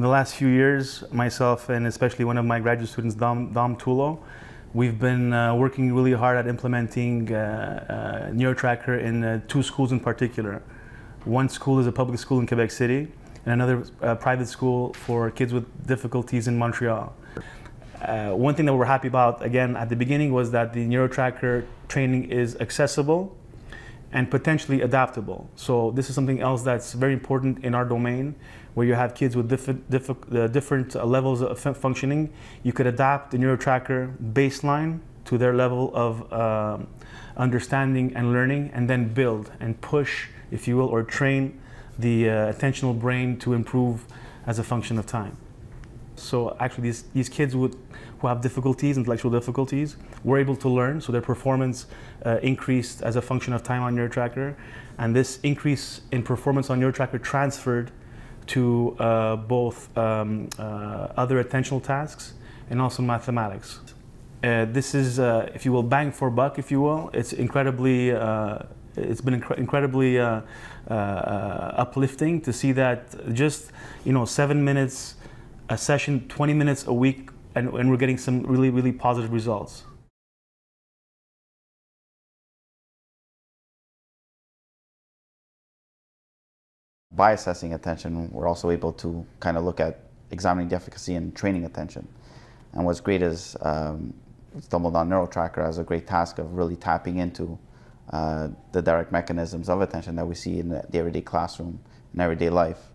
In the last few years, myself and especially one of my graduate students, Dom Tullo, we've been working really hard at implementing NeuroTracker in two schools in particular. One school is a public school in Quebec City, and another private school for kids with difficulties in Montreal. One thing that we're happy about, again, at the beginning was that the NeuroTracker training is accessible and potentially adaptable. So this is something else that's very important in our domain, where you have kids with different levels of functioning. You could adapt the NeuroTracker baseline to their level of understanding and learning, and then build and push, if you will, or train the attentional brain to improve as a function of time. So actually these kids who have difficulties, intellectual difficulties, were able to learn, so their performance increased as a function of time on NeuroTracker, and this increase in performance on NeuroTracker transferred to both other attentional tasks and also mathematics. This is, if you will, bang for buck, if you will. It's incredibly, it's been incredibly uplifting to see that just 7 minutes a session, 20 minutes a week, and we're getting some really positive results. By assessing attention, we're also able to kind of look at examining the efficacy and training attention. And what's great is stumbled on NeuroTracker as a great task of really tapping into the direct mechanisms of attention that we see in the everyday classroom and everyday life.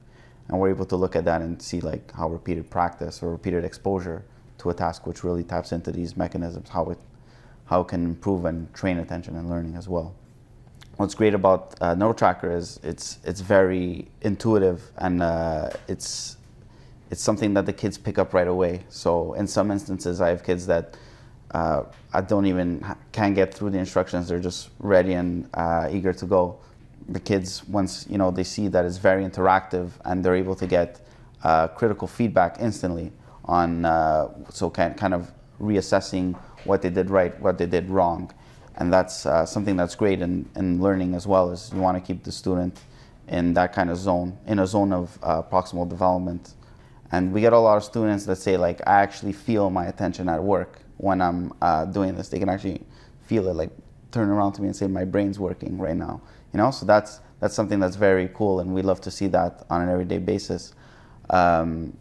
And we're able to look at that and see like how repeated practice or repeated exposure to a task which really taps into these mechanisms, how it can improve and train attention and learning as well. What's great about NeuroTracker is it's very intuitive, and it's something that the kids pick up right away. So in some instances, I have kids that I can't get through the instructions. They're just ready and eager to go. The kids, once they see that it's very interactive and they're able to get critical feedback instantly on, so kind of reassessing what they did right, what they did wrong. And that's something that's great in learning as well, is you want to keep the student in that kind of zone, in a zone of proximal development. And we get a lot of students that say, like, I actually feel my attention at work when I'm doing this. They can actually feel it, like turn around to me and say, my brain's working right now. So that's something that's very cool, and we love to see that on an everyday basis. And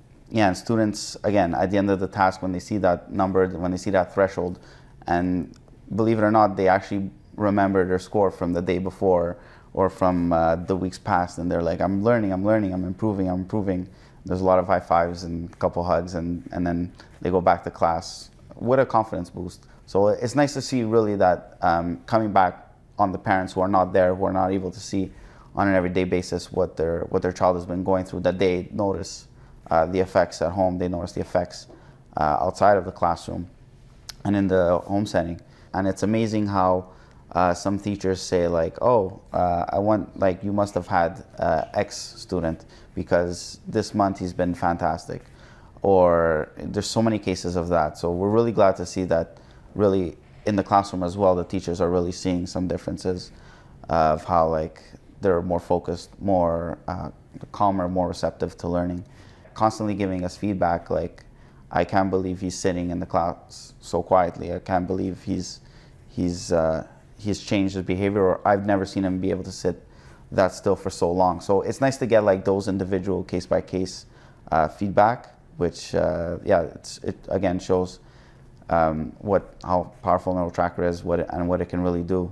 students, again, at the end of the task, when they see that number, when they see that threshold, and believe it or not, they actually remember their score from the day before or from the weeks past, and they're like, I'm learning, I'm improving. There's a lot of high fives and a couple hugs, and then they go back to class with a confidence boost. So it's nice to see really that coming back on the parents who are not there, who are not able to see on an everyday basis what their child has been going through, that they notice the effects at home, they notice the effects outside of the classroom and in the home setting. And it's amazing how some teachers say, like, oh, you must have had X student because this month he's been fantastic. Or there's so many cases of that. So we're really glad to see that really in the classroom as well, the teachers are really seeing some differences of how, like, they're more focused, more calmer, more receptive to learning. Constantly giving us feedback, like, I can't believe he's sitting in the class so quietly. I can't believe he's changed his behavior, or I've never seen him be able to sit that still for so long. So it's nice to get like those individual case-by-case feedback, which it again shows how powerful NeuroTracker is, and what it can really do.